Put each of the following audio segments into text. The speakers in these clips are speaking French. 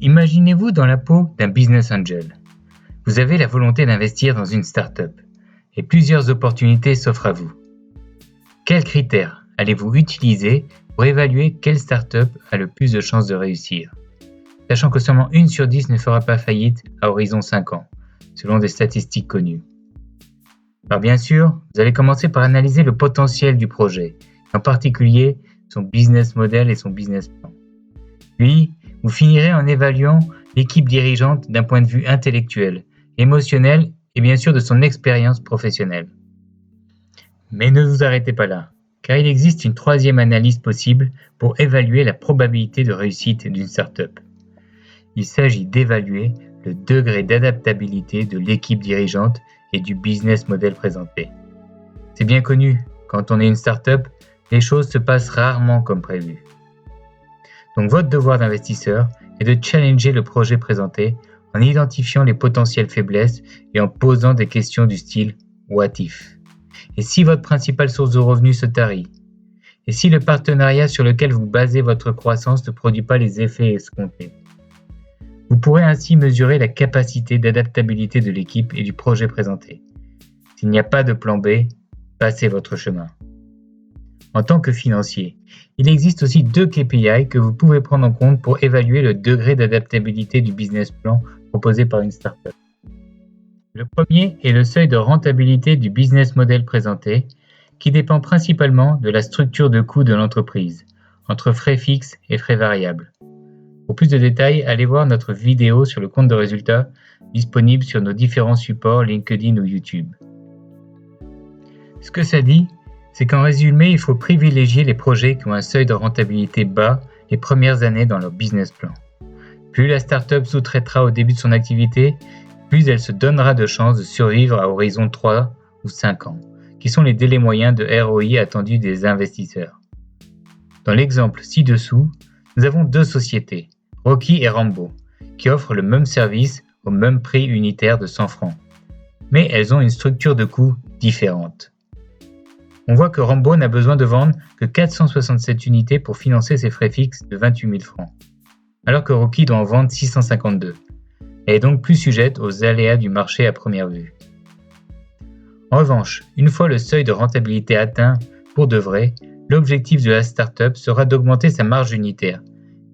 Imaginez-vous dans la peau d'un business angel. Vous avez la volonté d'investir dans une start-up et plusieurs opportunités s'offrent à vous. Quels critères allez-vous utiliser pour évaluer quelle start-up a le plus de chances de réussir, sachant que seulement 1 sur 10 ne fera pas faillite à horizon 5 ans, selon des statistiques connues. Alors bien sûr, vous allez commencer par analyser le potentiel du projet, en particulier son business model et son business plan. Puis, vous finirez en évaluant l'équipe dirigeante d'un point de vue intellectuel, émotionnel et bien sûr de son expérience professionnelle. Mais ne vous arrêtez pas là, car il existe une troisième analyse possible pour évaluer la probabilité de réussite d'une start-up. Il s'agit d'évaluer le degré d'adaptabilité de l'équipe dirigeante et du business model présenté. C'est bien connu, quand on est une start-up, les choses se passent rarement comme prévu. Donc votre devoir d'investisseur est de challenger le projet présenté en identifiant les potentielles faiblesses et en posant des questions du style « what if ?» Et si votre principale source de revenus se tarit? Et si le partenariat sur lequel vous basez votre croissance ne produit pas les effets escomptés? Vous pourrez ainsi mesurer la capacité d'adaptabilité de l'équipe et du projet présenté. S'il n'y a pas de plan B, passez votre chemin. En tant que financier, il existe aussi 2 KPI que vous pouvez prendre en compte pour évaluer le degré d'adaptabilité du business plan proposé par une startup. Le premier est le seuil de rentabilité du business model présenté, qui dépend principalement de la structure de coût de l'entreprise, entre frais fixes et frais variables. Pour plus de détails, allez voir notre vidéo sur le compte de résultats disponible sur nos différents supports LinkedIn ou YouTube. Ce que ça dit, c'est qu'en résumé, il faut privilégier les projets qui ont un seuil de rentabilité bas les premières années dans leur business plan. Plus la startup sous-traitera au début de son activité, plus elle se donnera de chances de survivre à horizon 3 ou 5 ans, qui sont les délais moyens de ROI attendus des investisseurs. Dans l'exemple ci-dessous, nous avons 2 sociétés, Rocky et Rambo, qui offrent le même service au même prix unitaire de 100 francs. Mais elles ont une structure de coût différente. On voit que Rambo n'a besoin de vendre que 467 unités pour financer ses frais fixes de 28 000 francs, alors que Rocky doit en vendre 652. Elle est donc plus sujette aux aléas du marché à première vue. En revanche, une fois le seuil de rentabilité atteint pour de vrai, l'objectif de la startup sera d'augmenter sa marge unitaire,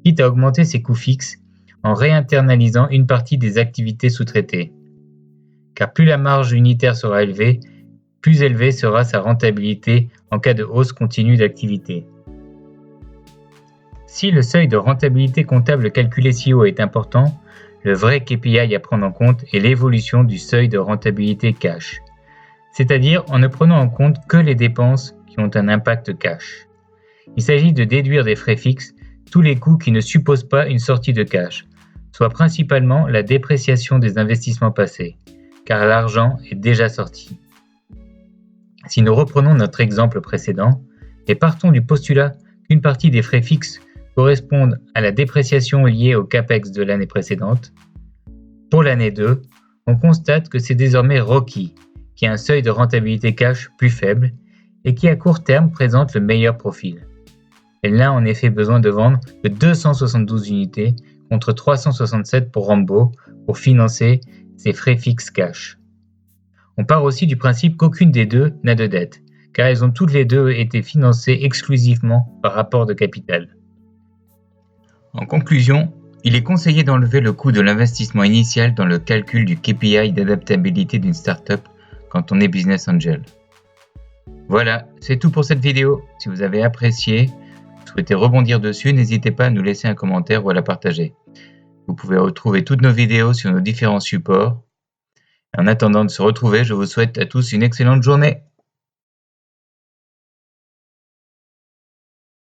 quitte à augmenter ses coûts fixes en réinternalisant une partie des activités sous-traitées. Car plus la marge unitaire sera élevée, plus élevée sera sa rentabilité en cas de hausse continue d'activité. Si le seuil de rentabilité comptable calculé si haut est important, le vrai KPI à prendre en compte est l'évolution du seuil de rentabilité cash, c'est-à-dire en ne prenant en compte que les dépenses qui ont un impact cash. Il s'agit de déduire des frais fixes tous les coûts qui ne supposent pas une sortie de cash, soit principalement la dépréciation des investissements passés, car l'argent est déjà sorti. Si nous reprenons notre exemple précédent et partons du postulat qu'une partie des frais fixes correspondent à la dépréciation liée au CAPEX de l'année précédente, pour l'année 2, on constate que c'est désormais Rocky qui a un seuil de rentabilité cash plus faible et qui à court terme présente le meilleur profil. Elle n'a en effet besoin de vendre que 272 unités contre 367 pour Rambo pour financer ses frais fixes cash. On part aussi du principe qu'aucune des deux n'a de dette, car elles ont toutes les deux été financées exclusivement par rapport de capital. En conclusion, il est conseillé d'enlever le coût de l'investissement initial dans le calcul du KPI d'adaptabilité d'une startup quand on est business angel. Voilà, c'est tout pour cette vidéo. Si vous avez apprécié, souhaitez rebondir dessus, n'hésitez pas à nous laisser un commentaire ou à la partager. Vous pouvez retrouver toutes nos vidéos sur nos différents supports. En attendant de se retrouver, je vous souhaite à tous une excellente journée.